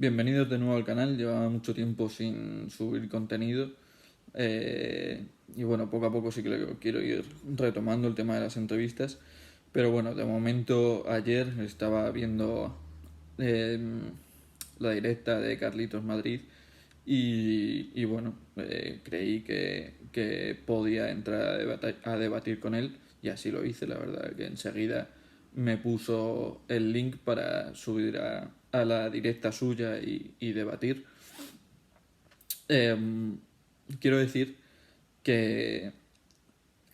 Bienvenidos de nuevo al canal, llevaba mucho tiempo sin subir contenido y bueno, poco a poco sí que lo quiero ir retomando el tema de las entrevistas, pero bueno, de momento ayer estaba viendo eh, la directa de Carlitos Madrid y bueno, creí que podía entrar a debatir con él y así lo hice, la verdad, que enseguida me puso el link para subir a la directa suya y debatir. Eh, Quiero decir que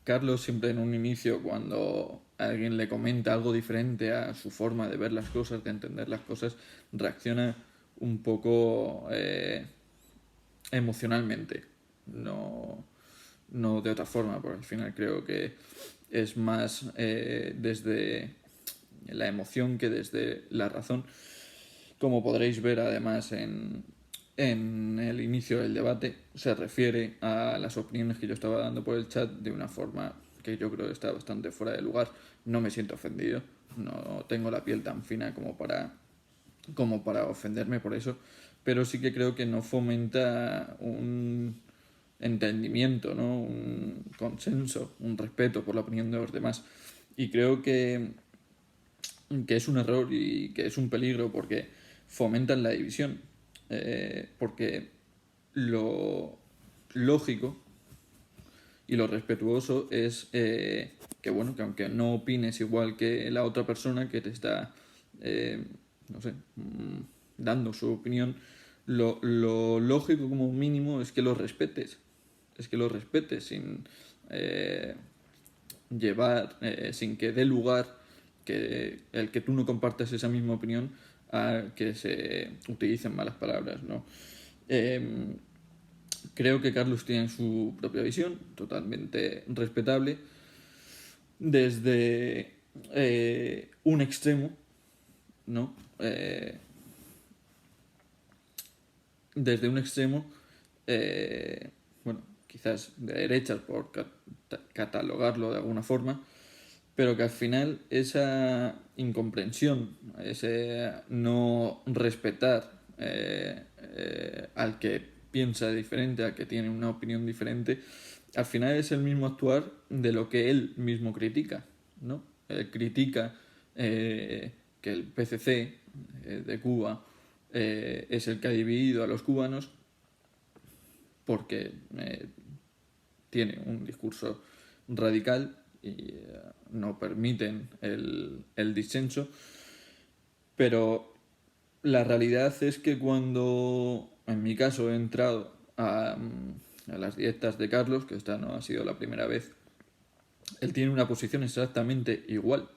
Carlos siempre en un inicio, cuando alguien le comenta algo diferente a su forma de ver las cosas, de entender las cosas, reacciona un poco emocionalmente, no, no de otra forma, porque al final creo que es más desde la emoción que desde la razón, como podréis ver además en el inicio del debate, se refiere a las opiniones que yo estaba dando por el chat de una forma que yo creo que está bastante fuera de lugar. No me siento ofendido, no tengo la piel tan fina como para ofenderme por eso, pero sí que creo que no fomenta un entendimiento, ¿no? Un consenso, un respeto por la opinión de los demás. Y creo que es un error y que es un peligro porque fomentan la división. Porque lo lógico y lo respetuoso es que, bueno, que aunque no opines igual que la otra persona que te está, no sé, dando su opinión, lo lógico como mínimo es que lo respetes. Es que lo respetes sin eh, llevar, sin que dé lugar que el que tú no compartas esa misma opinión a que se utilicen malas palabras, ¿no? Eh, Creo que Carlos tiene su propia visión, totalmente respetable, desde un extremo, ¿no? Desde un extremo, bueno, quizás de derechas por catalogarlo de alguna forma, pero que al final esa incomprensión, ese no respetar al que piensa diferente, al que tiene una opinión diferente, al final es el mismo actuar de lo que él mismo critica, ¿no? Él critica que el PCC de Cuba es el que ha dividido a los cubanos porque tiene un discurso radical y no permiten el disenso, pero la realidad es que cuando, en mi caso, he entrado a las dietas de Carlos, que esta no ha sido la primera vez, él tiene una posición exactamente igual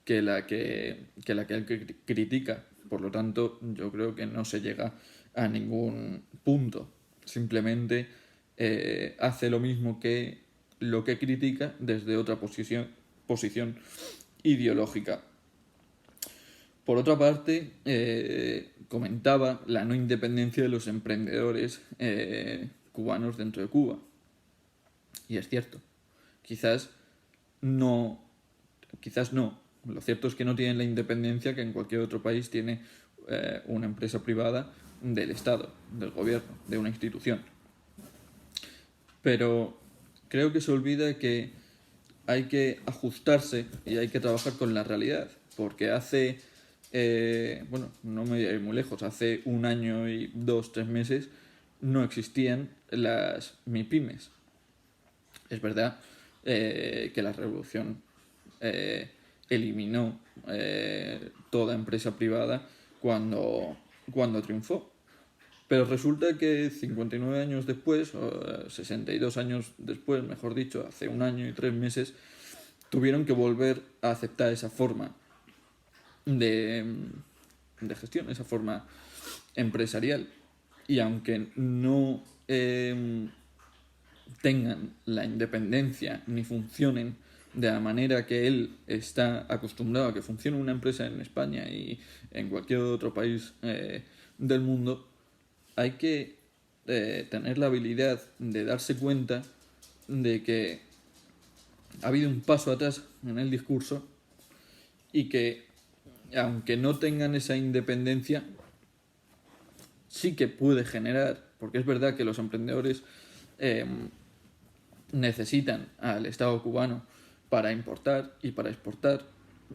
que la que él critica. Por lo tanto, yo creo que no se llega a ningún punto. Simplemente hace lo mismo que lo que critica desde otra posición ideológica. Por otra parte, comentaba la no independencia de los emprendedores cubanos dentro de Cuba. Y es cierto. Quizás no, quizás no. Lo cierto es que no tienen la independencia que en cualquier otro país tiene una empresa privada del Estado, del gobierno, de una institución. Pero creo que se olvida que hay que ajustarse y hay que trabajar con la realidad, porque bueno, no me voy a ir muy lejos, hace un año y 2, 3 meses no existían las MIPIMES. Es verdad que la revolución eh, eliminó toda empresa privada cuando triunfó. Pero resulta que 59 años después, o 62 años después, mejor dicho, hace un año y 3 meses, tuvieron que volver a aceptar esa forma de, de gestión, esa forma empresarial. Y aunque no tengan la independencia ni funcionen de la manera que él está acostumbrado a que funcione una empresa en España y en cualquier otro país del mundo, hay que tener la habilidad de darse cuenta de que ha habido un paso atrás en el discurso y que aunque no tengan esa independencia, sí que puede generar, porque es verdad que los emprendedores necesitan al Estado cubano para importar y para exportar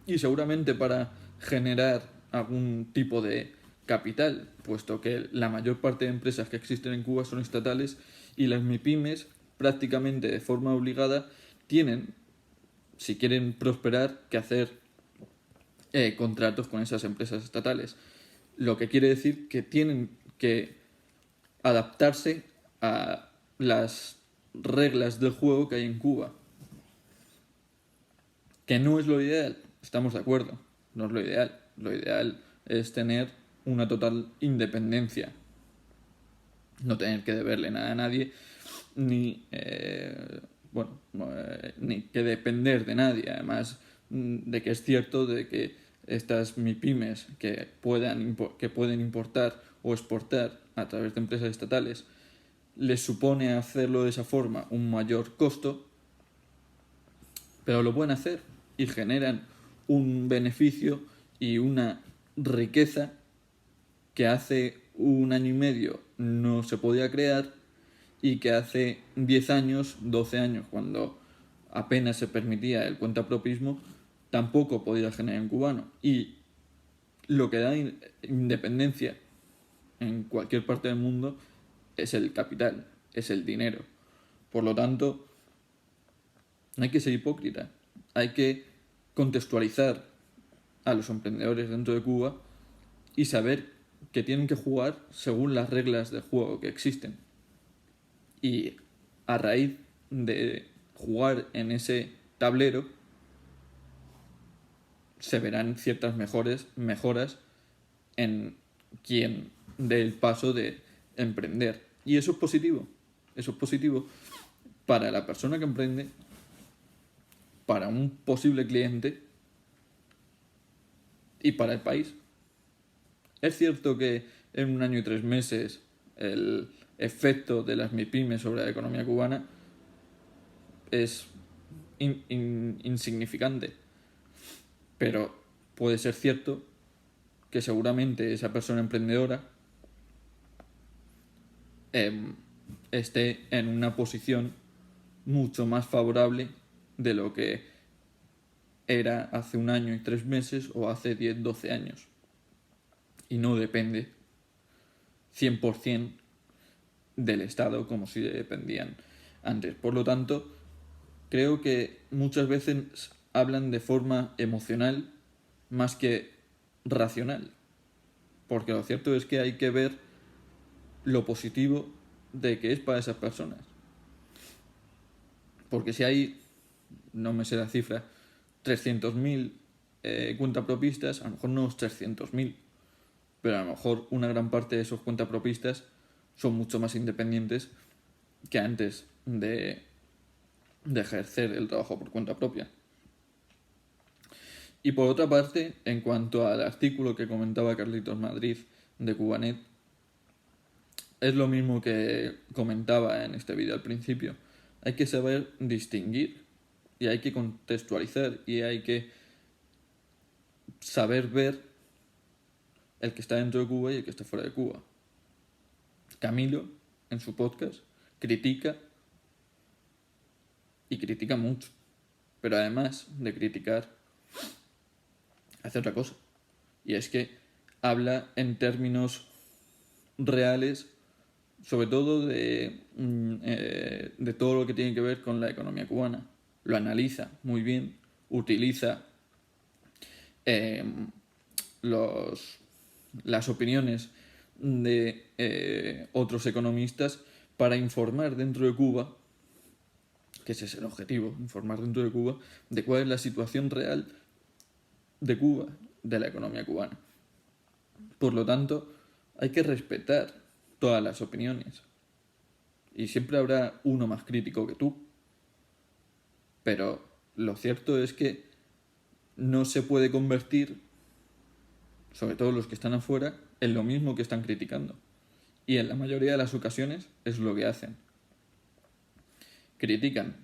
y seguramente para generar algún tipo de capital, puesto que la mayor parte de empresas que existen en Cuba son estatales y las MIPYMES prácticamente de forma obligada tienen, si quieren prosperar, que hacer contratos con esas empresas estatales. Lo que quiere decir que tienen que adaptarse a las reglas del juego que hay en Cuba. Que no es lo ideal, estamos de acuerdo, no es lo ideal. Lo ideal es tener una total independencia, no tener que deberle nada a nadie, ni, ni que depender de nadie. Además de que es cierto de que estas MIPYMES que pueden importar o exportar a través de empresas estatales les supone hacerlo de esa forma un mayor costo, pero lo pueden hacer y generan un beneficio y una riqueza que hace un año y medio no se podía crear y que hace 10 años, 12 años, cuando apenas se permitía el cuentapropismo, tampoco podía generar en cubano. Y lo que da independencia en cualquier parte del mundo es el capital, es el dinero. Por lo tanto, no hay que ser hipócrita, hay que contextualizar a los emprendedores dentro de Cuba y saber que tienen que jugar según las reglas de juego que existen. Y a raíz de jugar en ese tablero se verán ciertas mejoras en quien dé el paso de emprender. Y eso es positivo. Eso es positivo para la persona que emprende, para un posible cliente y para el país. Es cierto que en un año y 3 meses el efecto de las MIPYMES sobre la economía cubana es insignificante, pero puede ser cierto que seguramente esa persona emprendedora esté en una posición mucho más favorable de lo que era hace un año y 3 meses o hace 10, 12 años. Y no depende 100% del Estado como si dependían antes. Por lo tanto, creo que muchas veces hablan de forma emocional más que racional. Porque lo cierto es que hay que ver lo positivo de que es para esas personas. Porque si hay, no me sé la cifra, 300.000 cuentapropistas, a lo mejor no los 300.000, pero a lo mejor una gran parte de esos cuentapropistas son mucho más independientes que antes de ejercer el trabajo por cuenta propia. Y por otra parte, en cuanto al artículo que comentaba Carlitos Madrid de Cubanet, es lo mismo que comentaba en este vídeo al principio. Hay que saber distinguir y hay que contextualizar y hay que saber ver el que está dentro de Cuba y el que está fuera de Cuba. Camilo, en su podcast, critica y critica mucho. Pero además de criticar, hace otra cosa. Y es que habla en términos reales, sobre todo de todo lo que tiene que ver con la economía cubana. Lo analiza muy bien, utiliza las opiniones de otros economistas para informar dentro de Cuba, que ese es el objetivo, informar dentro de Cuba de cuál es la situación real de Cuba, de la economía cubana. Por lo tanto, hay que respetar todas las opiniones. Y siempre habrá uno más crítico que tú. Pero lo cierto es que no se puede convertir, sobre todo los que están afuera, en lo mismo que están criticando. Y en la mayoría de las ocasiones es lo que hacen. Critican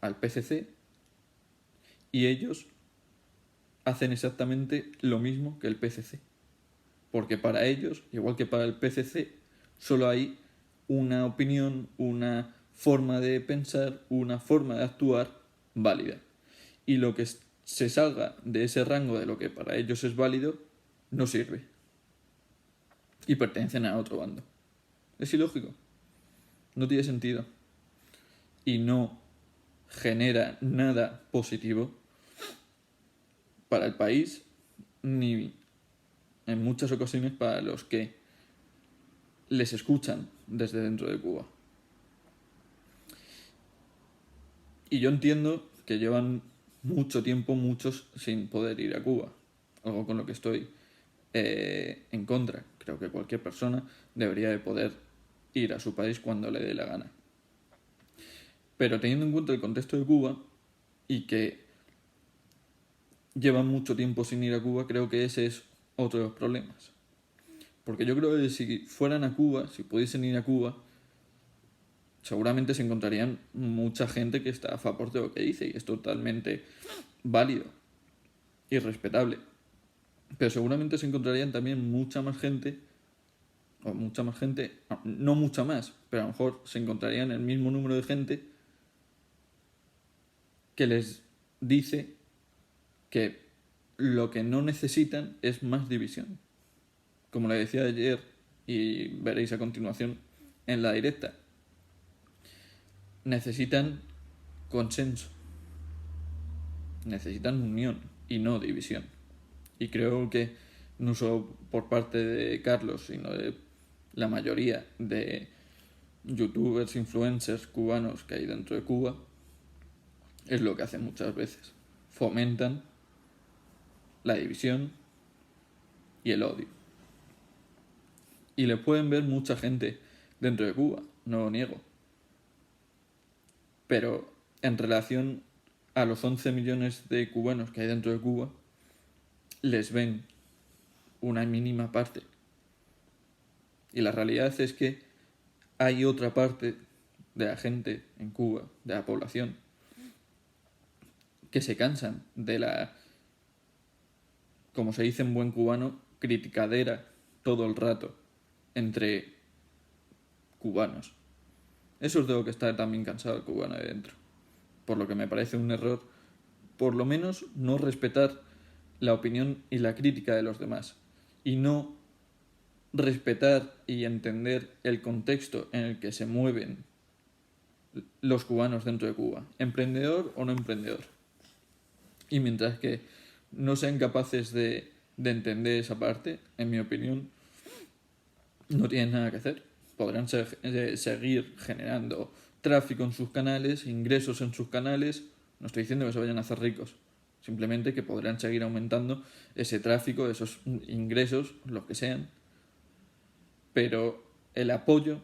al PCC y ellos hacen exactamente lo mismo que el PCC. porque para ellos, igual que para el PCC, solo hay una opinión, una forma de pensar, una forma de actuar válida. Y lo que se salga de ese rango de lo que para ellos es válido, no sirve. Y pertenecen a otro bando. Es ilógico. No tiene sentido. Y no genera nada positivo para el país, ni en muchas ocasiones para los que les escuchan desde dentro de Cuba. Y yo entiendo que llevan mucho tiempo, muchos, sin poder ir a Cuba. Algo con lo que estoy en contra. Creo que cualquier persona debería de poder ir a su país cuando le dé la gana. Pero teniendo en cuenta el contexto de Cuba y que llevan mucho tiempo sin ir a Cuba, creo que ese es otro de los problemas. Porque yo creo que si fueran a Cuba, si pudiesen ir a Cuba, seguramente se encontrarían mucha gente que está a favor de lo que dice y es totalmente válido y respetable. Pero seguramente se encontrarían también mucha más gente, no mucha más, pero a lo mejor se encontrarían el mismo número de gente que les dice que lo que no necesitan es más división. Como le decía ayer y veréis a continuación en la directa, necesitan consenso, necesitan unión y no división. Y creo que no solo por parte de Carlos, sino de la mayoría de youtubers, influencers cubanos que hay dentro de Cuba, es lo que hacen muchas veces. Fomentan la división y el odio. Y le pueden ver mucha gente dentro de Cuba, no lo niego. Pero en relación a los 11 millones de cubanos que hay dentro de Cuba, les ven una mínima parte. Y la realidad es que hay otra parte de la gente en Cuba, de la población, que se cansan de la, como se dice en buen cubano, criticadera todo el rato entre cubanos. Eso es de lo que está también cansado el cubano de dentro. Por lo que me parece un error, por lo menos, no respetar la opinión y la crítica de los demás. Y no respetar y entender el contexto en el que se mueven los cubanos dentro de Cuba, emprendedor o no emprendedor. Y mientras que no sean capaces de entender esa parte, en mi opinión, no tienen nada que hacer. Podrán seguir generando tráfico en sus canales, ingresos en sus canales. No estoy diciendo que se vayan a hacer ricos, simplemente que podrán seguir aumentando ese tráfico, esos ingresos, los que sean. Pero el apoyo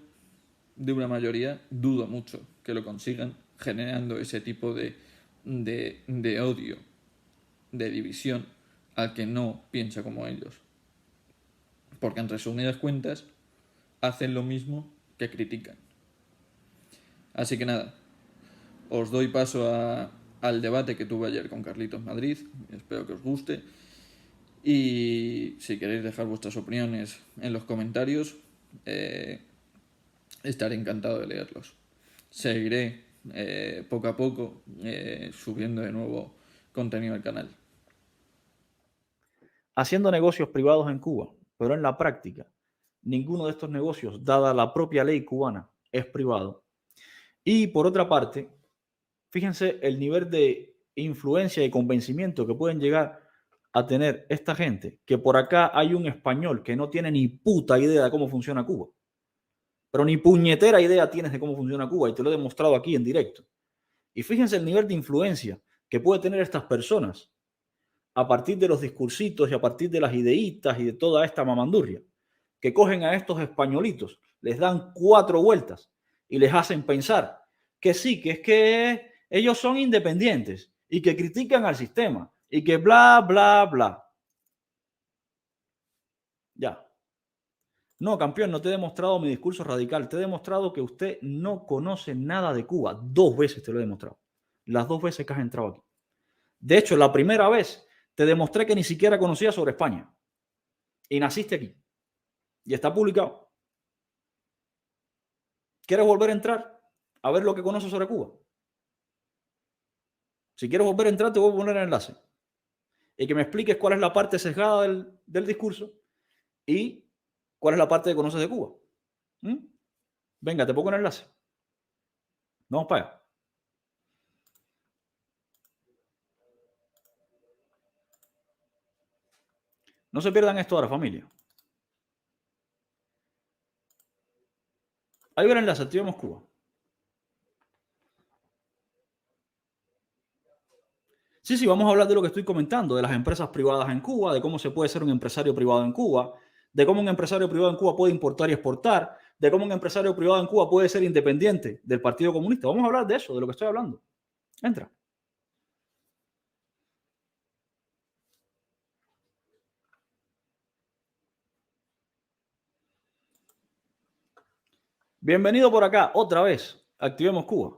de una mayoría dudo mucho que lo consigan generando ese tipo de odio, de división al que no piensa como ellos. Porque en resumidas cuentas hacen lo mismo que critican. Así que nada, os doy paso al debate que tuve ayer con Carlitos Madrid, espero que os guste. Y si queréis dejar vuestras opiniones en los comentarios, estaré encantado de leerlos. Seguiré poco a poco subiendo de nuevo contenido al canal. Haciendo negocios privados en Cuba, pero en la práctica, ninguno de estos negocios, dada la propia ley cubana, es privado. Y por otra parte, fíjense el nivel de influencia y convencimiento que pueden llegar a tener esta gente, que por acá hay un español que no tiene ni puta idea de cómo funciona Cuba, pero ni puñetera idea tienes de cómo funciona Cuba, y te lo he demostrado aquí en directo. Y fíjense el nivel de influencia que puede tener estas personas a partir de los discursitos y a partir de las ideitas y de toda esta mamandurria, que cogen a estos españolitos, les dan 4 vueltas y les hacen pensar que sí, que es que ellos son independientes y que critican al sistema y que bla, bla, bla. Ya. No, campeón, no te he demostrado mi discurso radical. Te he demostrado que usted no conoce nada de Cuba. 2 veces te lo he demostrado. Las 2 veces que has entrado aquí. De hecho, la primera vez te demostré que ni siquiera conocías sobre España. Y naciste aquí. Y está publicado. ¿Quieres volver a entrar a ver lo que conoces sobre Cuba? Si quieres volver a entrar, te voy a poner el enlace. Y que me expliques cuál es la parte sesgada del discurso y cuál es la parte que conoces de Cuba. Venga, te pongo el enlace. Vamos para allá. No se pierdan esto ahora, familia. Ahí va el enlace, activemos Cuba. Sí, vamos a hablar de lo que estoy comentando, de las empresas privadas en Cuba, de cómo se puede ser un empresario privado en Cuba, de cómo un empresario privado en Cuba puede importar y exportar, de cómo un empresario privado en Cuba puede ser independiente del Partido Comunista. Vamos a hablar de eso, de lo que estoy hablando. Entra. Bienvenido por acá, otra vez. Activemos Cuba.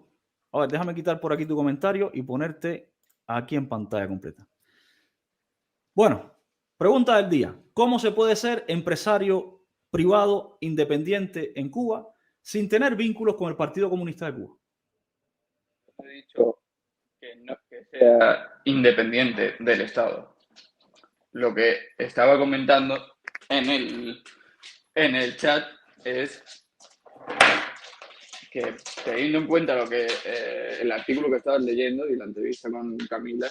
A ver, déjame quitar por aquí tu comentario y ponerte aquí en pantalla completa. Bueno, pregunta del día. ¿Cómo se puede ser empresario privado independiente en Cuba sin tener vínculos con el Partido Comunista de Cuba? He dicho que no que sea independiente del Estado. Lo que estaba comentando en el chat es que, teniendo en cuenta lo que el artículo que estabas leyendo y la entrevista con Camila,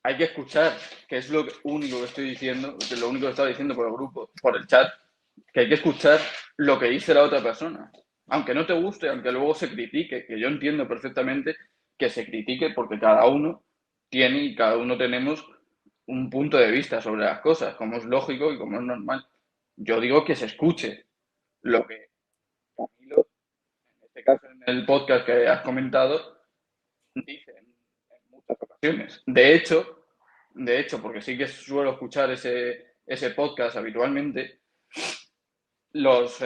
hay que escuchar, que es lo único que estoy diciendo, que es lo único que estaba diciendo por el grupo, por el chat, que hay que escuchar lo que dice la otra persona. Aunque no te guste, aunque luego se critique, que yo entiendo perfectamente que se critique porque cada uno tiene y cada uno tenemos un punto de vista sobre las cosas, como es lógico y como es normal. Yo digo que se escuche lo que Camilo, en este caso en el podcast que has comentado, dice en muchas ocasiones. De hecho, porque sí que suelo escuchar ese podcast habitualmente, los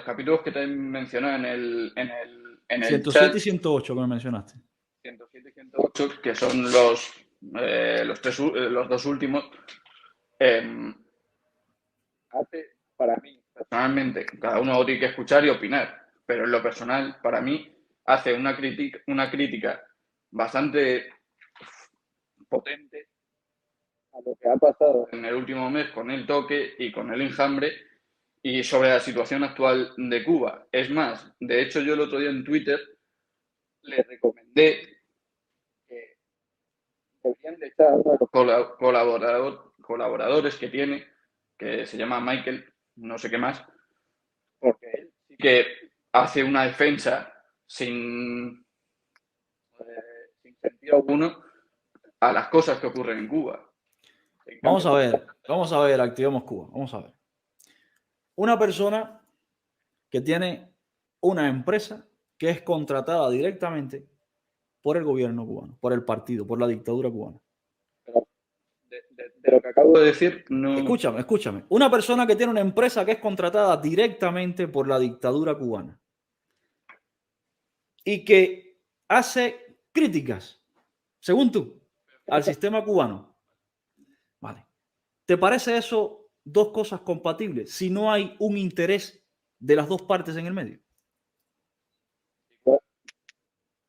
capítulos que te he mencionado en el 107 chat, y 108 que me mencionaste. 107 y 108, que son los dos últimos, hace, para mí, personalmente, cada uno tiene que escuchar y opinar, pero en lo personal, para mí, hace una crítica bastante potente a lo que ha pasado en el último mes con el toque y con el enjambre y sobre la situación actual de Cuba. Es más, de hecho, yo el otro día en Twitter le recomendé que deberían de echar a los colaboradores que tiene, que se llama Michael, no sé qué más, porque él sí que hace una defensa sin sentido alguno a las cosas que ocurren en Cuba. Vamos a ver, activemos Cuba. Vamos a ver. Una persona que tiene una empresa que es contratada directamente por el gobierno cubano, por el partido, por la dictadura cubana. De lo que acabo de decir, no. Escúchame. Una persona que tiene una empresa que es contratada directamente por la dictadura cubana y que hace críticas, según tú, al sistema cubano. Vale. ¿Te parece eso dos cosas compatibles si no hay un interés de las dos partes en el medio?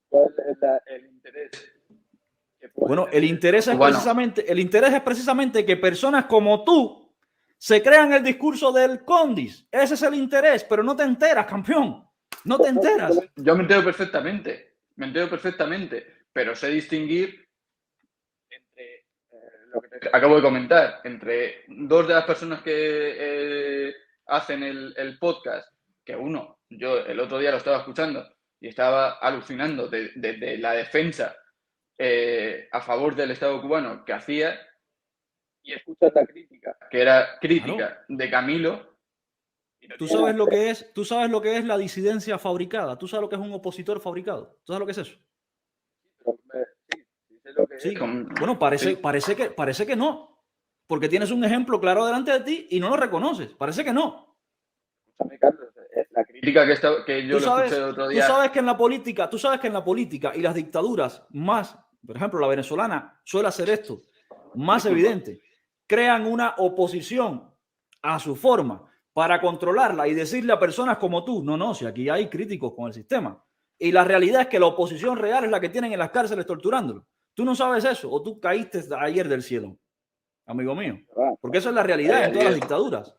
¿Cuál es el interés? Bueno, el interés es precisamente que personas como tú se crean el discurso del Condis. Ese es el interés, pero no te enteras, campeón. No te enteras. Yo me entero perfectamente, pero sé distinguir entre lo que te acabo de comentar, entre dos de las personas que hacen el podcast, que uno, yo el otro día lo estaba escuchando y estaba alucinando de la defensa a favor del Estado cubano que hacía, y escuchas la crítica, que era crítica de Camilo. ¿Tú sabes lo que es la disidencia fabricada? ¿Tú sabes lo que es un opositor fabricado? ¿Tú sabes lo que es eso? Sí. Bueno, parece que no. Porque tienes un ejemplo claro delante de ti y no lo reconoces. Parece que no. La crítica que yo lo escuché el otro día. Tú sabes que en la política y las dictaduras más, por ejemplo, la venezolana suele hacer esto, más evidente. Crean una oposición a su forma para controlarla y decirle a personas como tú, no, si aquí hay críticos con el sistema. Y la realidad es que la oposición real es la que tienen en las cárceles torturándolo. Tú no sabes eso o tú caíste ayer del cielo, amigo mío. Porque eso es la realidad en todas las dictaduras.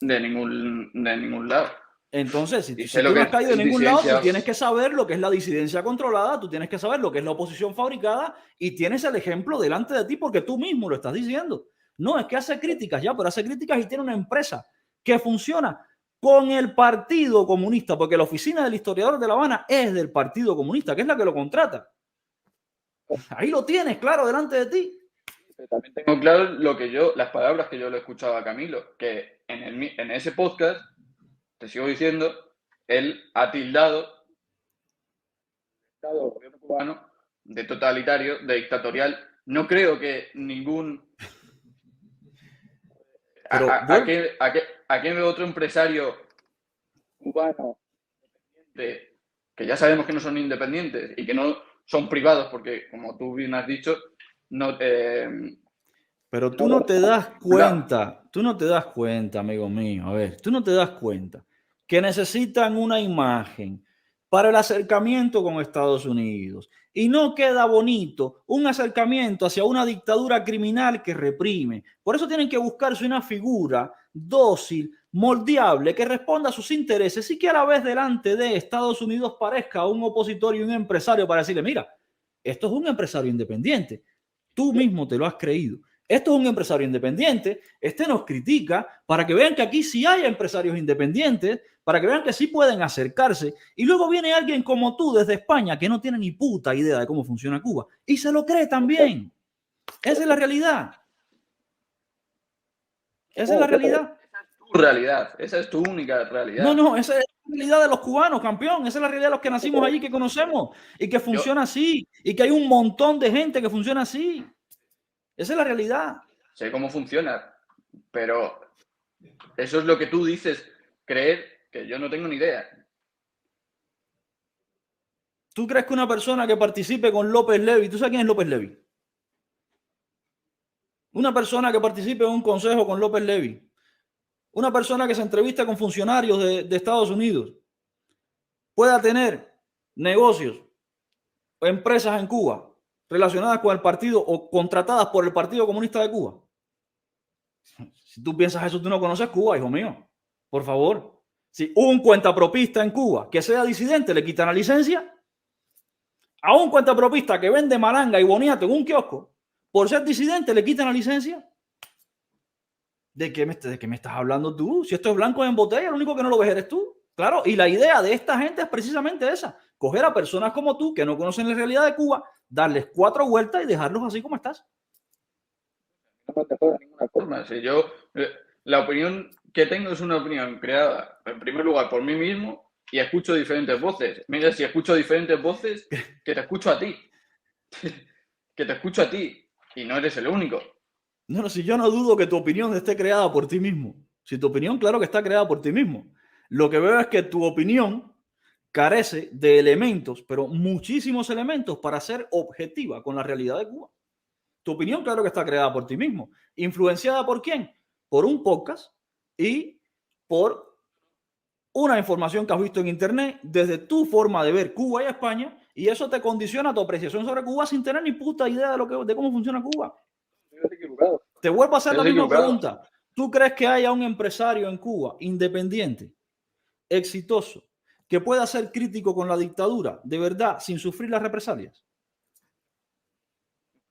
De ningún lado. Entonces, si Sé tú lo no que has caído es en ningún lado, disidencia. tú tienes que saber lo que es la disidencia controlada, tú tienes que saber lo que es la oposición fabricada y tienes el ejemplo delante de ti porque tú mismo lo estás diciendo. No, es que hace críticas ya, pero hace críticas y tiene una empresa que funciona con el Partido Comunista, porque la oficina del historiador de La Habana es del Partido Comunista, que es la que lo contrata. Ahí lo tienes, claro, delante de ti. También tengo claro las palabras que yo le escuchaba a Camilo, que en ese podcast, te sigo diciendo, él ha tildado el gobierno cubano de totalitario, de dictatorial. No creo que ningún... Pero ¿A qué otro empresario cubano que ya sabemos que no son independientes y que no son privados, porque como tú bien has dicho, no... Pero tú no te das cuenta, amigo mío, a ver, tú no te das cuenta que necesitan una imagen para el acercamiento con Estados Unidos. Y no queda bonito un acercamiento hacia una dictadura criminal que reprime. Por eso tienen que buscarse una figura dócil, moldeable, que responda a sus intereses y que a la vez delante de Estados Unidos parezca un opositor y un empresario para decirle, mira, esto es un empresario independiente. Tú mismo te lo has creído. Esto es un empresario independiente, este nos critica para que vean que aquí sí hay empresarios independientes, para que vean que sí pueden acercarse. Y luego viene alguien como tú desde España que no tiene ni puta idea de cómo funciona Cuba y se lo cree también. Esa es la realidad. Esa es la realidad. Tu realidad, esa es tu única realidad. No, esa es la realidad de los cubanos, campeón. Esa es la realidad de los que nacimos allí, que conocemos y que funciona así. Y que hay un montón de gente que funciona así. Esa es la realidad. Sé cómo funciona, pero eso es lo que tú dices, creer que yo no tengo ni idea. ¿Tú crees que una persona que participe con López Levy, tú sabes quién es López Levy? Una persona que participe en un consejo con López Levy, una persona que se entrevista con funcionarios de Estados Unidos, pueda tener negocios o empresas en Cuba relacionadas con el partido o contratadas por el Partido Comunista de Cuba. Si tú piensas eso, tú no conoces Cuba, hijo mío. Por favor. Si un cuentapropista en Cuba que sea disidente le quitan la licencia, a un cuentapropista que vende malanga y boniato en un kiosco, por ser disidente le quitan la licencia. ¿De qué me estás hablando tú? Si esto es blanco en botella, lo único que no lo ves eres tú. Claro, y la idea de esta gente es precisamente esa. Coger a personas como tú que no conocen la realidad de Cuba, darles 4 vueltas y dejarlos así como estás. No te de ninguna forma. Si yo, la opinión que tengo es una opinión creada, en primer lugar, por mí mismo y escucho diferentes voces. Mira, si escucho diferentes voces, que te escucho a ti. Que te escucho a ti y no eres el único. No, si yo no dudo que tu opinión esté creada por ti mismo. Si tu opinión, claro que está creada por ti mismo. Lo que veo es que tu opinión carece de elementos, pero muchísimos elementos para ser objetiva con la realidad de Cuba. Tu opinión, claro que está creada por ti mismo. ¿Influenciada por quién? Por un podcast y por una información que has visto en Internet desde tu forma de ver Cuba y España, y eso te condiciona tu apreciación sobre Cuba sin tener ni puta idea de cómo funciona Cuba. Te vuelvo a hacer la misma pregunta. ¿Tú crees que haya un empresario en Cuba independiente, exitoso, que pueda ser crítico con la dictadura de verdad sin sufrir las represalias?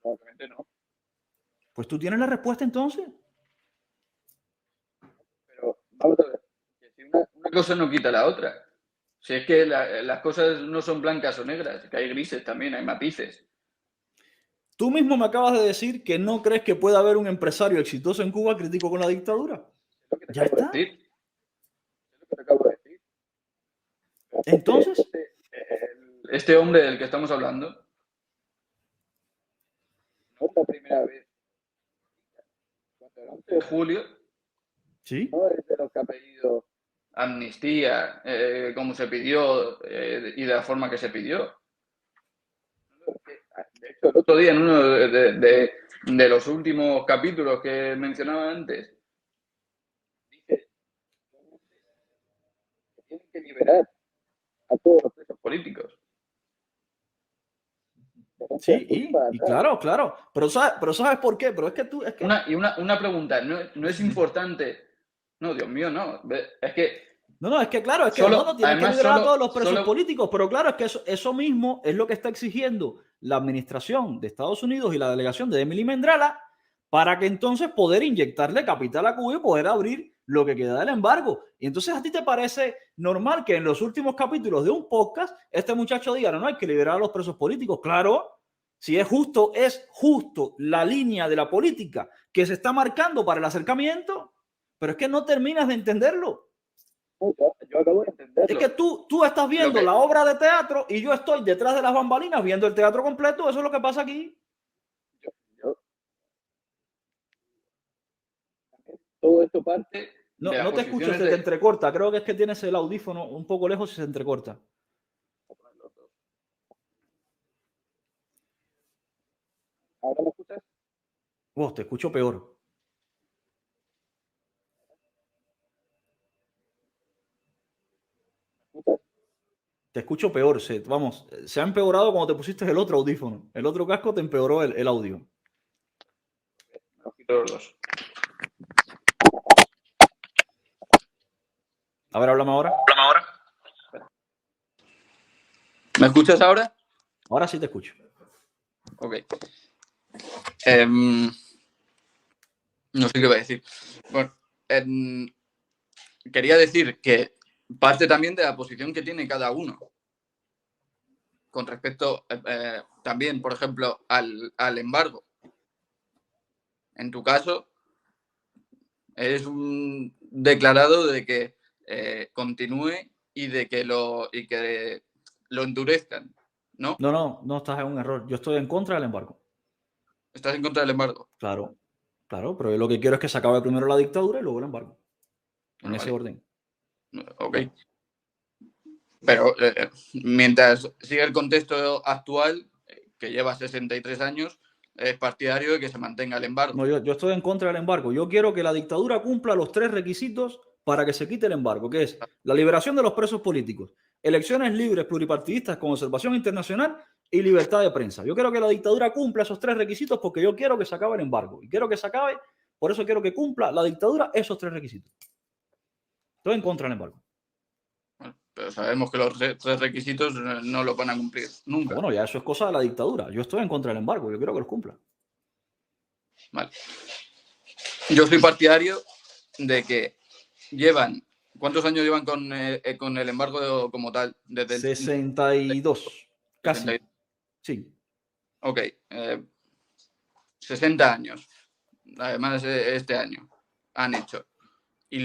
Obviamente no. Pues tú tienes la respuesta entonces. Pero vamos a ver, una cosa no quita la otra. Si es que las cosas no son blancas o negras, que hay grises también, hay matices. Tú mismo me acabas de decir que no crees que pueda haber un empresario exitoso en Cuba crítico con la dictadura. Ya está. Entonces, Este hombre del que estamos hablando no es la primera vez. Cuando el 11 de julio, sí, no es de los que ha pedido amnistía, como se pidió y de la forma que se pidió. De hecho, el otro día, en uno de los últimos capítulos que mencionaba antes, dice tienen que liberar a todos los presos políticos. Sí, y claro, claro. Pero ¿sabes por qué? Pero es que tú... Es que... Una pregunta, ¿no es importante? No, Dios mío, no. Es que... No, es que claro, es que no tienen que liberar a todos los presos políticos, pero claro, es que eso mismo es lo que está exigiendo la administración de Estados Unidos y la delegación de Emily Mendrala para que entonces poder inyectarle capital a Cuba y poder abrir lo que queda del embargo. Y entonces a ti te parece normal que en los últimos capítulos de un podcast este muchacho diga, no, hay que liberar a los presos políticos. Claro, si es justo la línea de la política que se está marcando para el acercamiento, pero es que no terminas de entenderlo. Yo acabo de entenderlo. Es que tú estás viendo la obra de teatro y yo estoy detrás de las bambalinas viendo el teatro completo. Eso es lo que pasa aquí. Todo esto parte... No te escucho, se te entrecorta. Creo que es que tienes el audífono un poco lejos y se entrecorta. ¿Ahora me escuchas? Vos, te escucho peor. Te escucho peor. Se ha empeorado cuando te pusiste el otro audífono. El otro casco te empeoró el audio. Los quito los dos. A ver, háblame ahora. ¿Me escuchas ahora? Ahora sí te escucho. Ok. No sé qué voy a decir. Bueno, quería decir que parte también de la posición que tiene cada uno. Con respecto también, por ejemplo, al embargo. En tu caso, eres un declarado de que continúe y de que lo endurezcan, ¿no? No estás en un error. Yo estoy en contra del embargo. ¿Estás en contra del embargo? Claro, pero yo lo que quiero es que se acabe primero la dictadura y luego el embargo. En ese orden. Ok. Pero mientras sigue el contexto actual, que lleva 63 años, es partidario de que se mantenga el embargo. No, yo estoy en contra del embargo. Yo quiero que la dictadura cumpla los 3 requisitos para que se quite el embargo, que es la liberación de los presos políticos, elecciones libres, pluripartidistas con observación internacional y libertad de prensa. Yo quiero que la dictadura cumpla esos 3 requisitos porque yo quiero que se acabe el embargo. Y quiero que se acabe, por eso quiero que cumpla la dictadura esos 3 requisitos. Estoy en contra del embargo. Bueno, pero sabemos que los 3 requisitos no los van a cumplir nunca. Bueno, ya eso es cosa de la dictadura. Yo estoy en contra del embargo. Yo quiero que los cumpla. Vale. Yo soy partidario de que llevan... ¿Cuántos años llevan con el embargo como tal? Desde 62. Casi. 62. Sí. Ok. 60 años. Además, este año han hecho. Y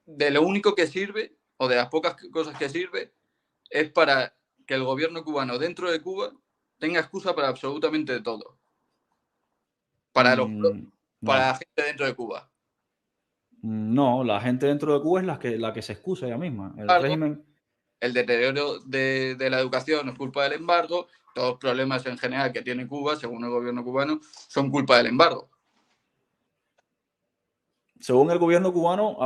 de lo único que sirve, o de las pocas cosas que sirve, es para que el gobierno cubano dentro de Cuba tenga excusa para absolutamente todo. Para la gente dentro de Cuba. No, la gente dentro de Cuba es la que se excusa ella misma. El deterioro de la educación es culpa del embargo. Todos los problemas en general que tiene Cuba, según el gobierno cubano, son culpa del embargo. Según el gobierno cubano,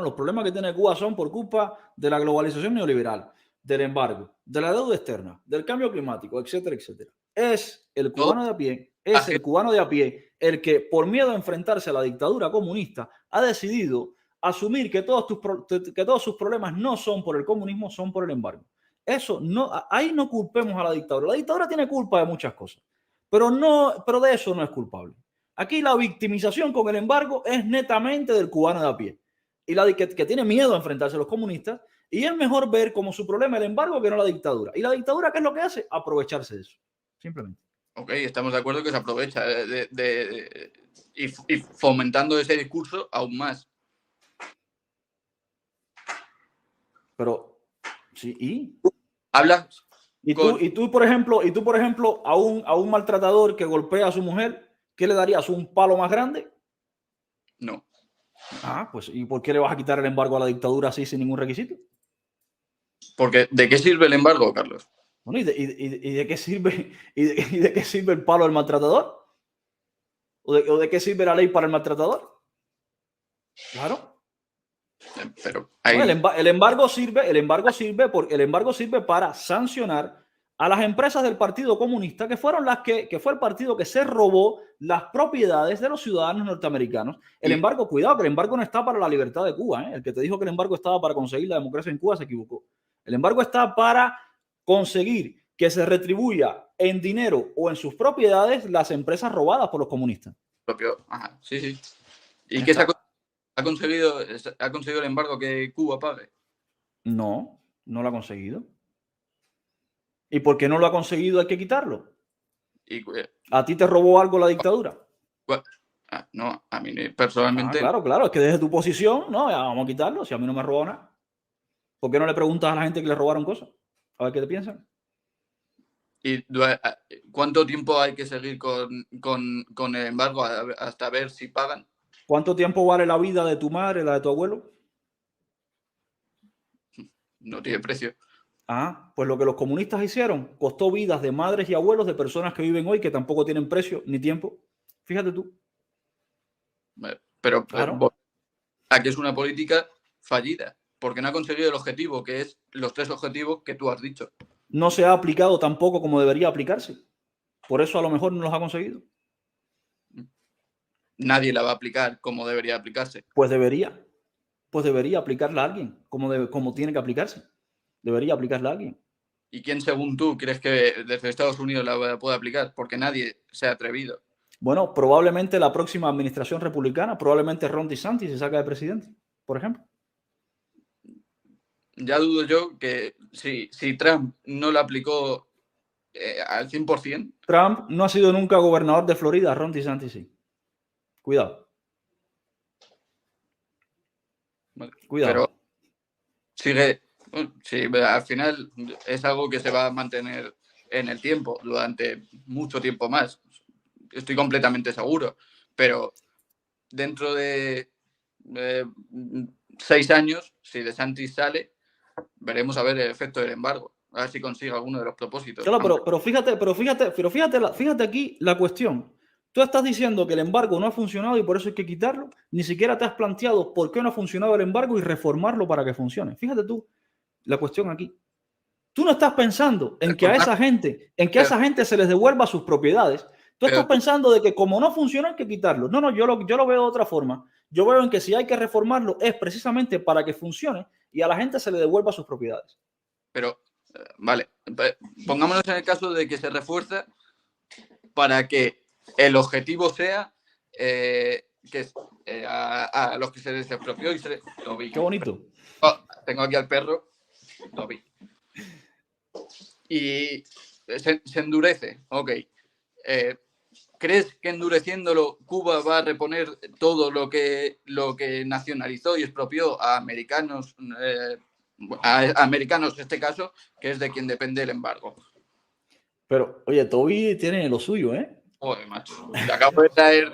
los problemas que tiene Cuba son por culpa de la globalización neoliberal, del embargo, de la deuda externa, del cambio climático, etcétera, etcétera. Es el cubano de a pie el que, por miedo a enfrentarse a la dictadura comunista, ha decidido asumir que todos sus problemas no son por el comunismo, son por el embargo. Ahí no culpemos a la dictadura. La dictadura tiene culpa de muchas cosas, pero de eso no es culpable. Aquí la victimización con el embargo es netamente del cubano de a pie y que tiene miedo a enfrentarse a los comunistas, y es mejor ver como su problema el embargo que no la dictadura. ¿Y la dictadura qué es lo que hace? Aprovecharse de eso, simplemente. Ok, estamos de acuerdo que se aprovecha y fomentando ese discurso aún más. Pero, sí, ¿y? Hablas. ¿Y tú, por ejemplo, a un maltratador que golpea a su mujer, ¿qué le darías? ¿Un palo más grande? No. Ah, pues, ¿y por qué le vas a quitar el embargo a la dictadura así sin ningún requisito? Porque ¿de qué sirve el embargo, Carlos? Bueno, ¿y de qué sirve el palo del maltratador? ¿O de qué sirve la ley para el maltratador? Claro. Pero hay... el embargo sirve para sancionar a las empresas del Partido Comunista, que fueron que fue el partido que se robó las propiedades de los ciudadanos norteamericanos. El embargo, cuidado, que el embargo no está para la libertad de Cuba, ¿eh? El que te dijo que el embargo estaba para conseguir la democracia en Cuba se equivocó. El embargo está para conseguir que se retribuya en dinero o en sus propiedades las empresas robadas por los comunistas. Ajá, sí, sí. ¿Y qué ha conseguido el embargo que Cuba pague? No, no lo ha conseguido. ¿Y por qué no lo ha conseguido? Hay que quitarlo. ¿A ti te robó algo la dictadura? No, a mí personalmente... Claro, es que desde tu posición, no, ya vamos a quitarlo, si a mí no me robó nada. ¿Por qué no le preguntas a la gente que le robaron cosas? A ver qué te piensan. ¿Y cuánto tiempo hay que seguir con el embargo hasta ver si pagan? ¿Cuánto tiempo vale la vida de tu madre, la de tu abuelo? No tiene precio. Pues lo que los comunistas hicieron costó vidas de madres y abuelos de personas que viven hoy que tampoco tienen precio ni tiempo. Fíjate tú. Pero claro. Aquí es una política fallida, porque no ha conseguido el objetivo, que es los 3 objetivos que tú has dicho. No se ha aplicado tampoco como debería aplicarse. Por eso a lo mejor no los ha conseguido. Nadie la va a aplicar como debería aplicarse. Pues debería aplicarla a alguien como tiene que aplicarse. Debería aplicarla a alguien. ¿Y quién, según tú, crees que desde Estados Unidos la puede aplicar? Porque nadie se ha atrevido. Bueno, probablemente la próxima administración republicana, probablemente Ron DeSantis se saca de presidente, por ejemplo. Ya dudo yo que si Trump no la aplicó al 100%... Trump no ha sido nunca gobernador de Florida, Ron DeSantis sí. Cuidado. Cuidado. Pero sigue... Sí, al final es algo que se va a mantener en el tiempo, durante mucho tiempo más. Estoy completamente seguro. Pero dentro de 6 años, si DeSantis sale, veremos a ver el efecto del embargo. A ver si consigue alguno de los propósitos. Claro, pero fíjate aquí la cuestión. Tú estás diciendo que el embargo no ha funcionado y por eso hay que quitarlo. Ni siquiera te has planteado por qué no ha funcionado el embargo y reformarlo para que funcione. Fíjate tú la cuestión aquí. Tú no estás pensando en que a esa gente, se les devuelva sus propiedades. Tú estás pensando de que como no funciona hay que quitarlo. No, yo lo veo de otra forma. Yo veo en que si hay que reformarlo es precisamente para que funcione y a la gente se le devuelva sus propiedades. Pero, vale, pongámonos en el caso de que se refuerza para que el objetivo sea a los que se les expropió y se... Qué bonito. Tengo aquí al perro. Toby. Y se endurece. Ok. ¿Crees que endureciéndolo Cuba va a reponer todo lo que nacionalizó y expropió a americanos, en este caso, que es de quien depende el embargo? Pero, oye, Toby tiene lo suyo, ¿eh? Joder, macho. Te acabo de traer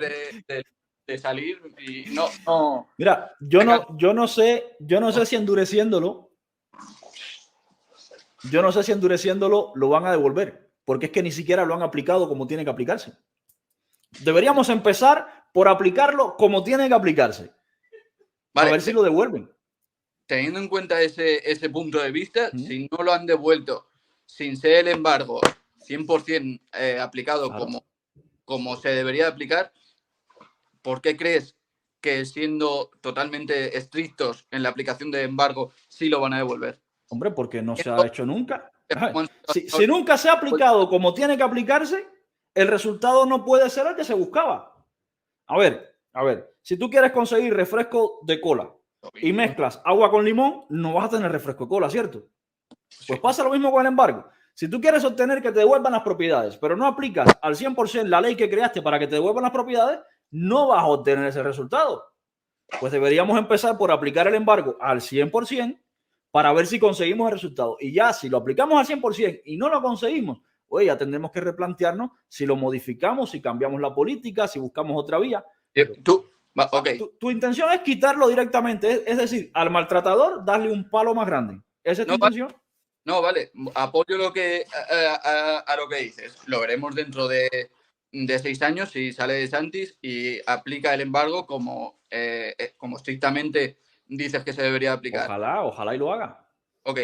de salir y no. Mira, yo no sé si endureciéndolo lo van a devolver, porque es que ni siquiera lo han aplicado como tiene que aplicarse. Deberíamos empezar por aplicarlo como tiene que aplicarse. Vale, a ver si lo devuelven. Teniendo en cuenta ese punto de vista, si no lo han devuelto sin ser el embargo 100% aplicado claro, como se debería aplicar, ¿por qué crees que siendo totalmente estrictos en la aplicación de embargo sí lo van a devolver? Hombre, porque no se ha hecho nunca. Si nunca se ha aplicado como tiene que aplicarse, el resultado no puede ser el que se buscaba. A ver, si tú quieres conseguir refresco de cola y mezclas agua con limón, no vas a tener refresco de cola, ¿cierto? Pues pasa lo mismo con el embargo. Si tú quieres obtener que te devuelvan las propiedades, pero no aplicas al 100% la ley que creaste para que te devuelvan las propiedades, no vas a obtener ese resultado. Pues deberíamos empezar por aplicar el embargo al 100% para ver si conseguimos el resultado. Y ya, si lo aplicamos al 100% y no lo conseguimos, oye, ya tendremos que replantearnos si lo modificamos, si cambiamos la política, si buscamos otra vía. Tu intención es quitarlo directamente, es decir, al maltratador darle un palo más grande. ¿Esa es tu intención? No, vale, apoyo a lo que dices. Lo veremos dentro de 6 años si sale DeSantis y aplica el embargo como estrictamente dices que se debería aplicar. Ojalá y lo haga. Ok,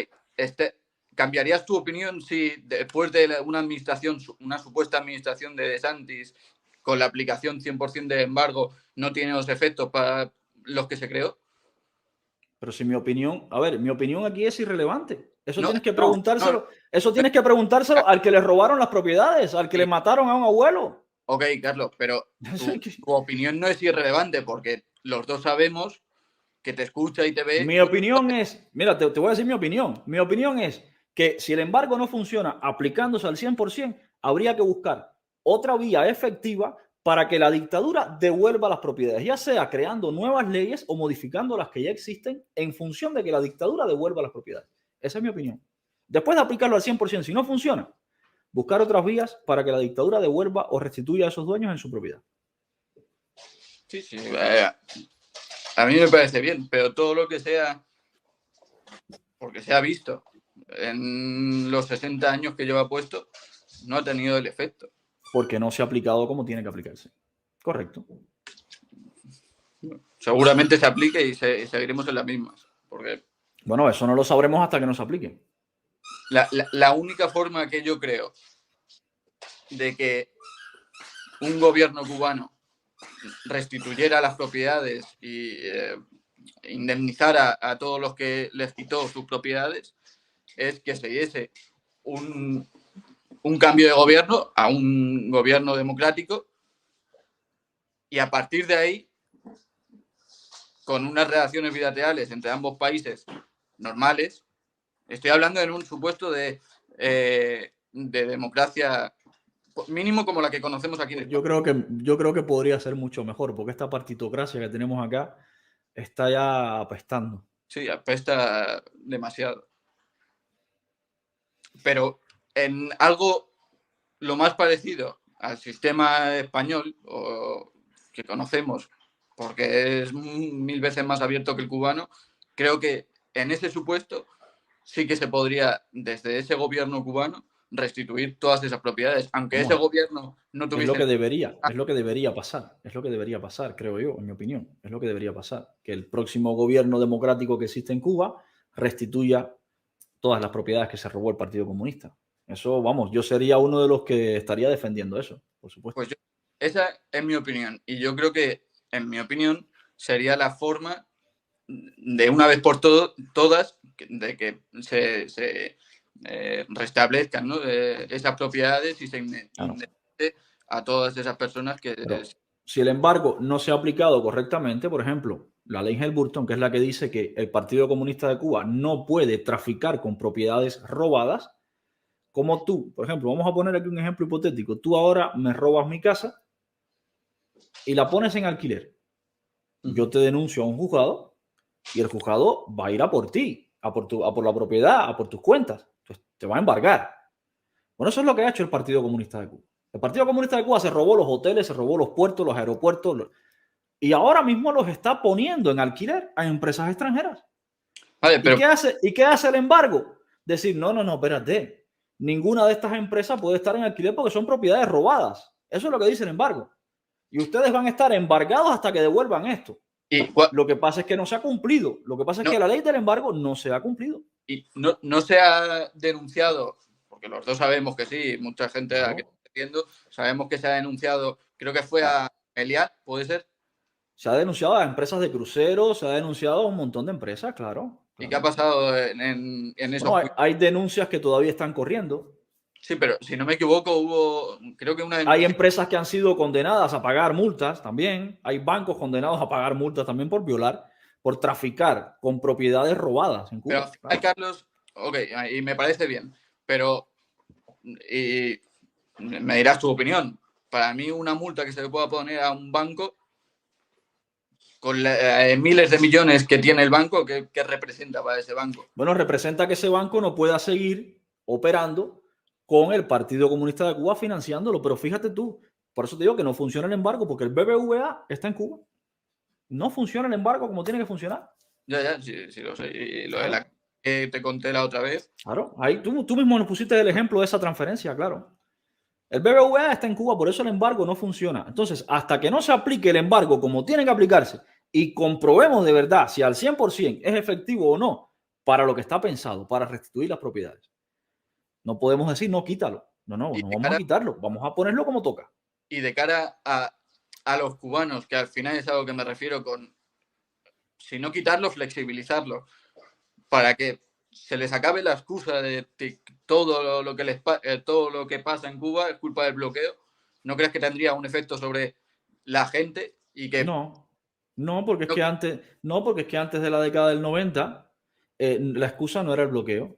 ¿cambiarías tu opinión si después de una supuesta administración de DeSantis, con la aplicación 100% de embargo, no tiene los efectos para los que se creó? Pero si mi opinión aquí es irrelevante. Eso tienes que preguntárselo. que preguntárselo al que le robaron las propiedades, al que le mataron a un abuelo. Ok, Carlos, pero tu opinión no es irrelevante porque los dos sabemos que te escucha y te ve. Mi opinión es, mira, te voy a decir mi opinión. Mi opinión es que si el embargo no funciona aplicándose al 100%, habría que buscar otra vía efectiva para que la dictadura devuelva las propiedades, ya sea creando nuevas leyes o modificando las que ya existen en función de que la dictadura devuelva las propiedades. Esa es mi opinión. Después de aplicarlo al 100%, si no funciona, buscar otras vías para que la dictadura devuelva o restituya a esos dueños en su propiedad. Sí. A mí me parece bien, pero todo lo que sea, porque se ha visto en los 60 años que lleva puesto, no ha tenido el efecto. Porque no se ha aplicado como tiene que aplicarse. Correcto. Seguramente se aplique y seguiremos en las mismas. Porque bueno, eso no lo sabremos hasta que no se aplique. La única forma que yo creo de que un gobierno cubano restituyera las propiedades y indemnizara a todos los que les quitó sus propiedades es que se diese un cambio de gobierno a un gobierno democrático y a partir de ahí, con unas relaciones bilaterales entre ambos países normales, estoy hablando en un supuesto de democracia mínimo como la que conocemos aquí en España. Yo creo que podría ser mucho mejor, porque esta partitocracia que tenemos acá está ya apestando. Sí, apesta demasiado. Pero en algo lo más parecido al sistema español o que conocemos, porque es 1000 veces más abierto que el cubano, creo que en ese supuesto sí que se podría, desde ese gobierno cubano, restituir todas esas propiedades, aunque ese gobierno no tuviese... Es lo que debería pasar, creo yo, en mi opinión. Es lo que debería pasar. Que el próximo gobierno democrático que existe en Cuba restituya todas las propiedades que se robó el Partido Comunista. Eso, vamos, yo sería uno de los que estaría defendiendo eso, por supuesto. Pues esa es mi opinión. Y yo creo que, en mi opinión, sería la forma de una vez por todas de que se restablezcan, ¿no? Esas propiedades y se indemnice a todas esas personas que... Pero, si el embargo no se ha aplicado correctamente, por ejemplo, la ley Helburton, que es la que dice que el Partido Comunista de Cuba no puede traficar con propiedades robadas, como tú, por ejemplo, vamos a poner aquí un ejemplo hipotético, tú ahora me robas mi casa y la pones en alquiler. Yo te denuncio a un juzgado y el juzgado va a ir a por ti, a por la propiedad, a por tus cuentas. Entonces, te va a embargar. Bueno, eso es lo que ha hecho el Partido Comunista de Cuba. El Partido Comunista de Cuba se robó los hoteles, se robó los puertos, los aeropuertos, y ahora mismo los está poniendo en alquiler a empresas extranjeras. Vale, pero... ¿Y qué hace el embargo? Decir, no, espérate. Ninguna de estas empresas puede estar en alquiler porque son propiedades robadas. Eso es lo que dice el embargo. Y ustedes van a estar embargados hasta que devuelvan esto. Lo que pasa es que no se ha cumplido. Lo que pasa es que la ley del embargo no se ha cumplido. Y no se ha denunciado, porque los dos sabemos que sí, mucha gente a la que está viendo, sabemos que se ha denunciado, creo que fue a Meliá, ¿puede ser? Se ha denunciado a empresas de cruceros, se ha denunciado a un montón de empresas, claro. ¿Y qué ha pasado en eso? Bueno, hay denuncias que todavía están corriendo. Sí, pero si no me equivoco, hubo, creo que una... Hay empresas que han sido condenadas a pagar multas también. Hay bancos condenados a pagar multas también por violar, por traficar con propiedades robadas en Cuba. Pero, claro. Carlos, ok, y me parece bien, pero y me dirás tu opinión. Para mí una multa que se le pueda poner a un banco con miles de millones que tiene el banco, ¿qué representa para ese banco? Bueno, representa que ese banco no pueda seguir operando con el Partido Comunista de Cuba financiándolo. Pero fíjate tú, por eso te digo que no funciona el embargo, porque el BBVA está en Cuba. No funciona el embargo como tiene que funcionar. Ya, sí lo sé. Y lo de la que te conté la otra vez. Claro, ahí tú mismo nos pusiste el ejemplo de esa transferencia, claro. El BBVA está en Cuba, por eso el embargo no funciona. Entonces, hasta que no se aplique el embargo como tiene que aplicarse y comprobemos de verdad si al 100% es efectivo o no para lo que está pensado, para restituir las propiedades. No podemos decir, no, quítalo. No vamos a quitarlo, vamos a ponerlo como toca. Y de cara a los cubanos, que al final es a lo que me refiero con, si no quitarlo, flexibilizarlo, para que se les acabe la excusa de todo lo que pasa en Cuba es culpa del bloqueo. ¿No crees que tendría un efecto sobre la gente y que no, porque es que antes de la década del 90 la excusa no era el bloqueo.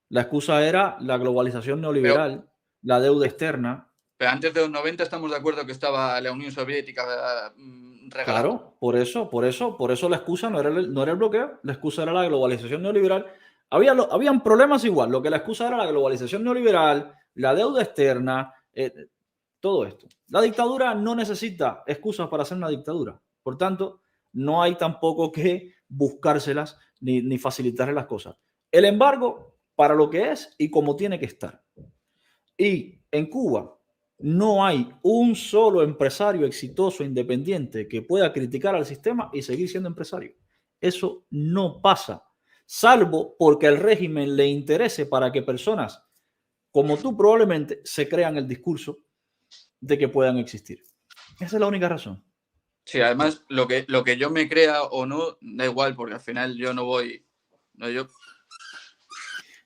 La excusa era la globalización neoliberal, la deuda externa. Pero antes de los 90 estamos de acuerdo que estaba la Unión Soviética regalada. Claro, por eso la excusa no era el bloqueo, la excusa era la globalización neoliberal. Habían problemas igual, lo que la excusa era la globalización neoliberal, la deuda externa, todo esto. La dictadura no necesita excusas para ser una dictadura. Por tanto, no hay tampoco que buscárselas ni facilitarle las cosas. El embargo, para lo que es y como tiene que estar. Y en Cuba no hay un solo empresario exitoso independiente que pueda criticar al sistema y seguir siendo empresario. Eso no pasa, salvo porque al régimen le interese para que personas como tú probablemente se crean el discurso de que puedan existir. Esa es la única razón. Sí, además, lo que yo me crea o no, da igual, porque al final yo no voy.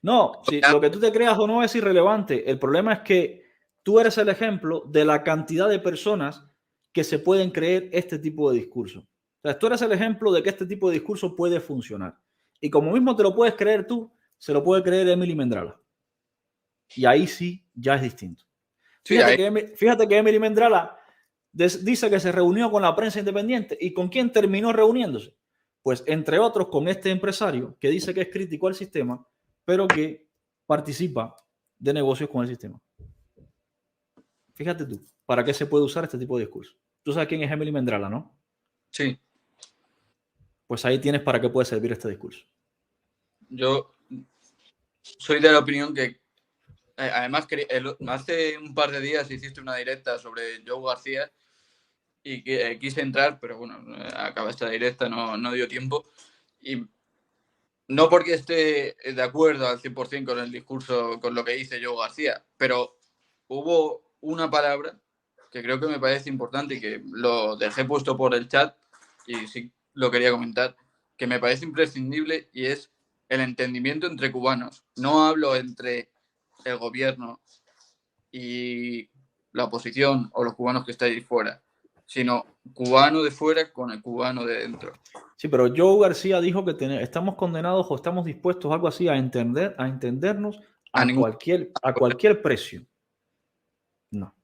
No, si lo que tú te creas o no es irrelevante. El problema es que tú eres el ejemplo de la cantidad de personas que se pueden creer este tipo de discurso. O sea, tú eres el ejemplo de que este tipo de discurso puede funcionar. Y como mismo te lo puedes creer tú, se lo puede creer Emily Mendrala. Y ahí sí, ya es distinto. Fíjate que Emily Mendrala dice que se reunió con la prensa independiente. ¿Y con quién terminó reuniéndose? Pues entre otros con este empresario que dice que es crítico al sistema, pero que participa de negocios con el sistema. Fíjate tú, ¿para qué se puede usar este tipo de discurso? Tú sabes quién es Emily Mendrala, ¿no? Sí. Pues ahí tienes para qué puede servir este discurso. Yo soy de la opinión que, además, hace un par de días hiciste una directa sobre Joe García y que quise entrar, pero bueno, acaba esta directa, no dio tiempo. Y no porque esté de acuerdo al 100% con el discurso, con lo que dice Joe García, pero hubo una palabra que creo que me parece importante y que lo dejé puesto por el chat y sí lo quería comentar, que me parece imprescindible y es el entendimiento entre cubanos. No hablo entre el gobierno y la oposición o los cubanos que estáis fuera, sino cubano de fuera con el cubano de dentro. Sí, pero Joe García dijo que estamos condenados o estamos dispuestos, algo así, a entendernos a cualquier precio. No,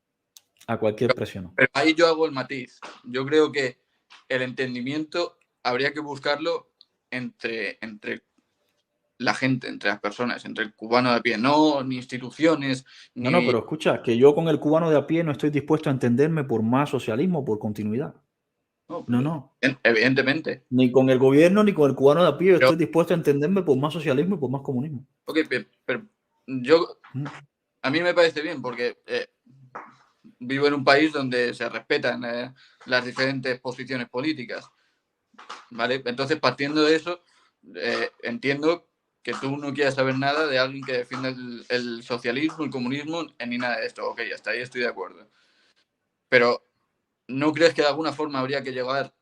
a cualquier precio no. Pero ahí yo hago el matiz. Yo creo que el entendimiento habría que buscarlo entre la gente, entre las personas, entre el cubano de a pie, no ni instituciones. No, pero escucha, que yo con el cubano de a pie no estoy dispuesto a entenderme por más socialismo, por continuidad. No. Evidentemente. Ni con el gobierno ni con el cubano de a pie estoy dispuesto a entenderme por más socialismo y por más comunismo. Ok, pero a mí me parece bien porque vivo en un país donde se respetan las diferentes posiciones políticas. ¿Vale? Entonces, partiendo de eso, entiendo que tú no quieras saber nada de alguien que defienda el socialismo, el comunismo, ni nada de esto. Ok, hasta ahí estoy de acuerdo. Pero, ¿no crees que de alguna forma habría que llegar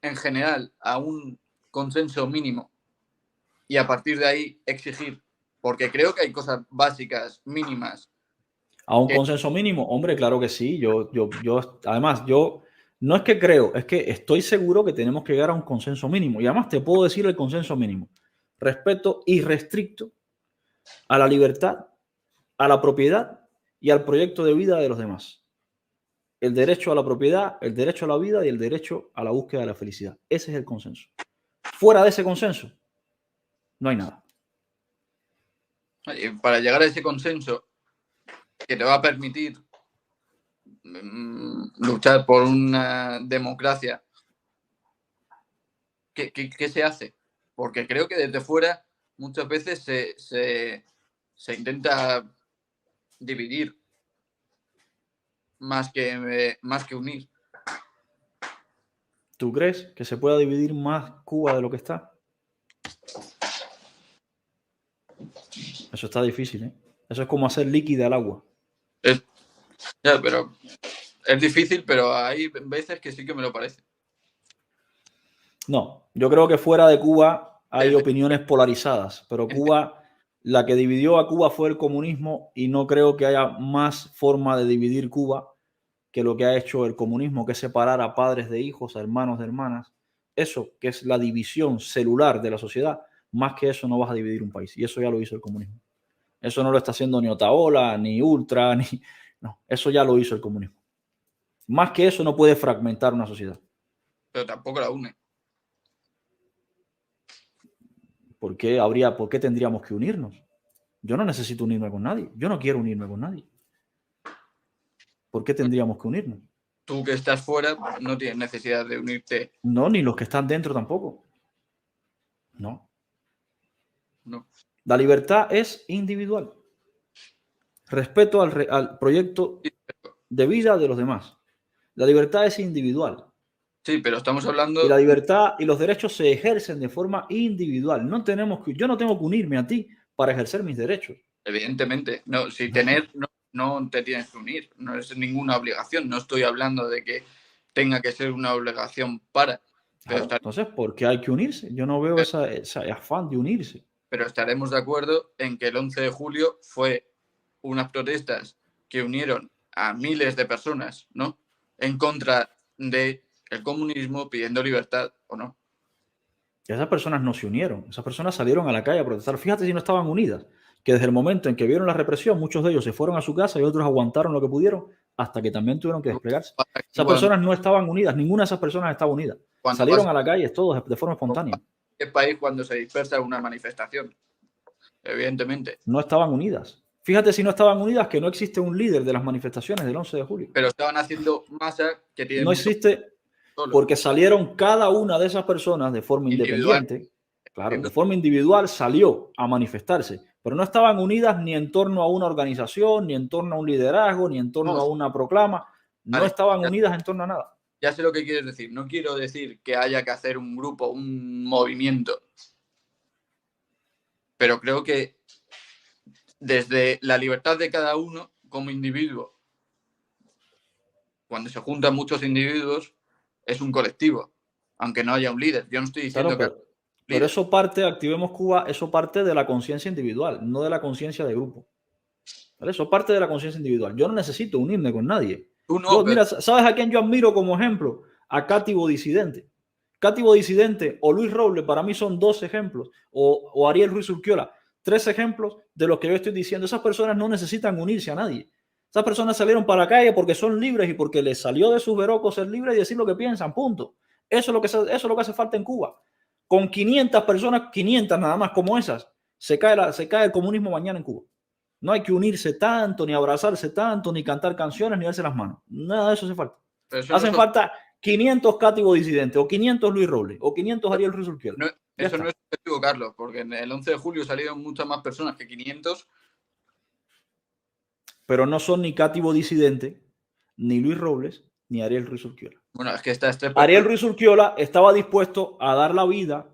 en general a un consenso mínimo y a partir de ahí exigir? Porque creo que hay cosas básicas, mínimas. ¿A un consenso mínimo? Hombre, claro que sí. Además, yo no es que creo, es que estoy seguro que tenemos que llegar a un consenso mínimo. Y además te puedo decir el consenso mínimo. Respeto irrestricto a la libertad, a la propiedad y al proyecto de vida de los demás. El derecho a la propiedad, el derecho a la vida y el derecho a la búsqueda de la felicidad. Ese es el consenso. Fuera de ese consenso, no hay nada. Y para llegar a ese consenso que te va a permitir luchar por una democracia, ¿qué se hace? Porque creo que desde fuera muchas veces se intenta dividir más que unir. ¿Tú crees que se pueda dividir más Cuba de lo que está? Eso está difícil, ¿eh? Eso es como hacer líquida al agua. Ya, pero es difícil, pero hay veces que sí que me lo parece. No, yo creo que fuera de Cuba hay opiniones polarizadas, pero Cuba, la que dividió a Cuba fue el comunismo y no creo que haya más forma de dividir Cuba que lo que ha hecho el comunismo, que es separar a padres de hijos, a hermanos de hermanas. Eso, que es la división celular de la sociedad, más que eso no vas a dividir un país. Y eso ya lo hizo el comunismo. Eso no lo está haciendo ni Otaola, ni Ultra, ni... No, eso ya lo hizo el comunismo. Más que eso no puede fragmentar una sociedad. Pero tampoco la une. ¿Por qué tendríamos que unirnos? Yo no necesito unirme con nadie. Yo no quiero unirme con nadie. ¿Por qué tendríamos que unirnos? Tú que estás fuera no tienes necesidad de unirte. No, ni los que están dentro tampoco. No. La libertad es individual. Respeto al proyecto de vida de los demás. La libertad es individual. Sí, pero estamos hablando... Y la libertad y los derechos se ejercen de forma individual. Yo no tengo que unirme a ti para ejercer mis derechos. Evidentemente. No, no te tienes que unir. No es ninguna obligación. No estoy hablando de que tenga que ser una obligación para... Claro, entonces, ¿por qué hay que unirse? Yo no veo ese afán de unirse. Pero estaremos de acuerdo en que el 11 de julio fue unas protestas que unieron a miles de personas, ¿no? En contra del comunismo, pidiendo libertad, ¿o no? Y esas personas no se unieron. Esas personas salieron a la calle a protestar. Fíjate si no estaban unidas. Que desde el momento en que vieron la represión, muchos de ellos se fueron a su casa y otros aguantaron lo que pudieron hasta que también tuvieron que desplegarse. Esas personas no estaban unidas. Ninguna de esas personas estaba unida. Salieron a la calle todos de forma espontánea. ¿Qué país cuando se dispersa una manifestación? Evidentemente. No estaban unidas. Fíjate si no estaban unidas que no existe un líder de las manifestaciones del 11 de julio. Pero estaban haciendo masa que tiene... No existe porque salieron cada una de esas personas de forma independiente. Claro, de forma individual salió a manifestarse, pero no estaban unidas ni en torno a una organización, ni en torno a un liderazgo, ni en torno a una proclama. No estaban unidas en torno a nada. Ya sé lo que quieres decir. No quiero decir que haya que hacer un grupo, un movimiento. Pero creo que desde la libertad de cada uno como individuo, cuando se juntan muchos individuos, es un colectivo, aunque no haya un líder. Yo no estoy diciendo pero eso parte, Activemos Cuba, eso parte de la conciencia individual, no de la conciencia de grupo. ¿Vale? Eso parte de la conciencia individual. Yo no necesito unirme con nadie. Mira, ¿sabes a quién yo admiro como ejemplo? A Cátivo Disidente. Cátivo Disidente o Luis Robles para mí son dos ejemplos, o Ariel Ruiz Urquiola, 3 ejemplos de los que yo estoy diciendo. Esas personas no necesitan unirse a nadie. Esas personas salieron para la calle porque son libres y porque les salió de sus verocos ser libres y decir lo que piensan, punto. Eso es lo que hace falta en Cuba. Con 500 personas, 500 nada más como esas, se cae el comunismo mañana en Cuba. No hay que unirse tanto, ni abrazarse tanto, ni cantar canciones, ni darse las manos. Nada de eso hace falta. Hacen falta 500 Cátivo Disidentes, o 500 Luis Robles, o 500 Ariel Ruiz Urquiola. Eso no es objetivo, Carlos, porque en el 11 de julio salieron muchas más personas que 500. Pero no son ni Cátivo Disidente, ni Luis Robles, ni Ariel Ruiz Urquiola. Bueno, es que Ariel Ruiz Urquiola estaba dispuesto a dar la vida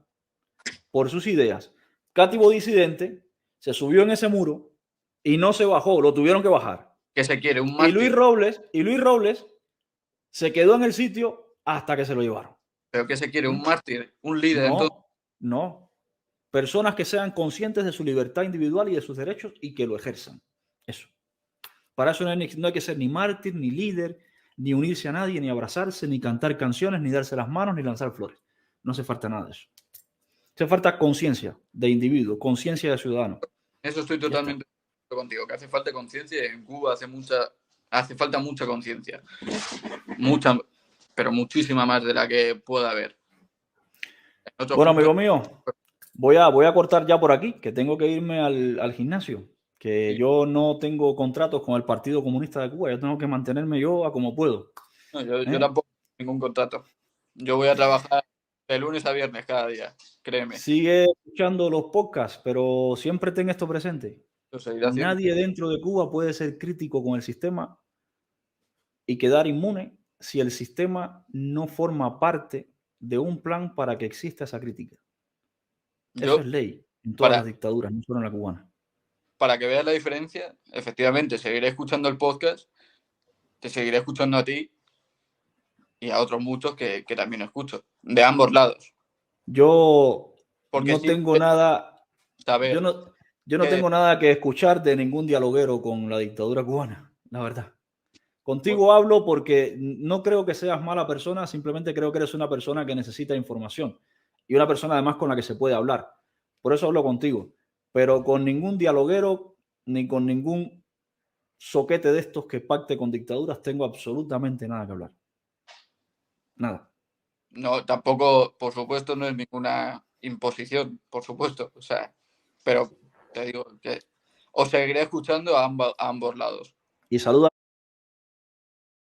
por sus ideas. Cátivo Disidente se subió en ese muro y no se bajó, lo tuvieron que bajar. Que se quiere un mártir. Y Luis Robles se quedó en el sitio hasta que se lo llevaron. ¿Pero qué se quiere? ¿Un mártir? ¿Un líder? No. Personas que sean conscientes de su libertad individual y de sus derechos y que lo ejerzan. Eso. Para eso no hay que ser ni mártir, ni líder, ni unirse a nadie, ni abrazarse, ni cantar canciones, ni darse las manos, ni lanzar flores. No hace falta nada de eso. Hace falta conciencia de individuo, conciencia de ciudadano. Eso estoy totalmente de acuerdo contigo, que hace falta conciencia y en Cuba hace falta mucha conciencia. Mucha, pero muchísima más de la que pueda haber. Bueno, amigo mío, voy a cortar ya por aquí, que tengo que irme al gimnasio. Que yo no tengo contratos con el Partido Comunista de Cuba, yo tengo que mantenerme yo a como puedo. No, yo tampoco tengo ningún contrato. Yo voy a trabajar de lunes a viernes cada día, créeme. Sigue escuchando los podcasts, pero siempre ten esto presente. Nadie dentro de Cuba puede ser crítico con el sistema y quedar inmune si el sistema no forma parte de un plan para que exista esa crítica. Eso es ley en todas las dictaduras, no solo en la cubana. Para que veas la diferencia, efectivamente, seguiré escuchando el podcast, te seguiré escuchando a ti y a otros muchos que también escucho, de ambos lados. Yo no tengo nada... Saber Yo no tengo nada que escuchar de ningún dialoguero con la dictadura cubana, la verdad. Contigo hablo porque no creo que seas mala persona, simplemente creo que eres una persona que necesita información y una persona además con la que se puede hablar. Por eso hablo contigo, pero con ningún dialoguero ni con ningún soquete de estos que pacte con dictaduras tengo absolutamente nada que hablar. Nada. No, tampoco, por supuesto, no es ninguna imposición, por supuesto. O sea, pero te digo que os seguiré escuchando a ambos lados. Y saluda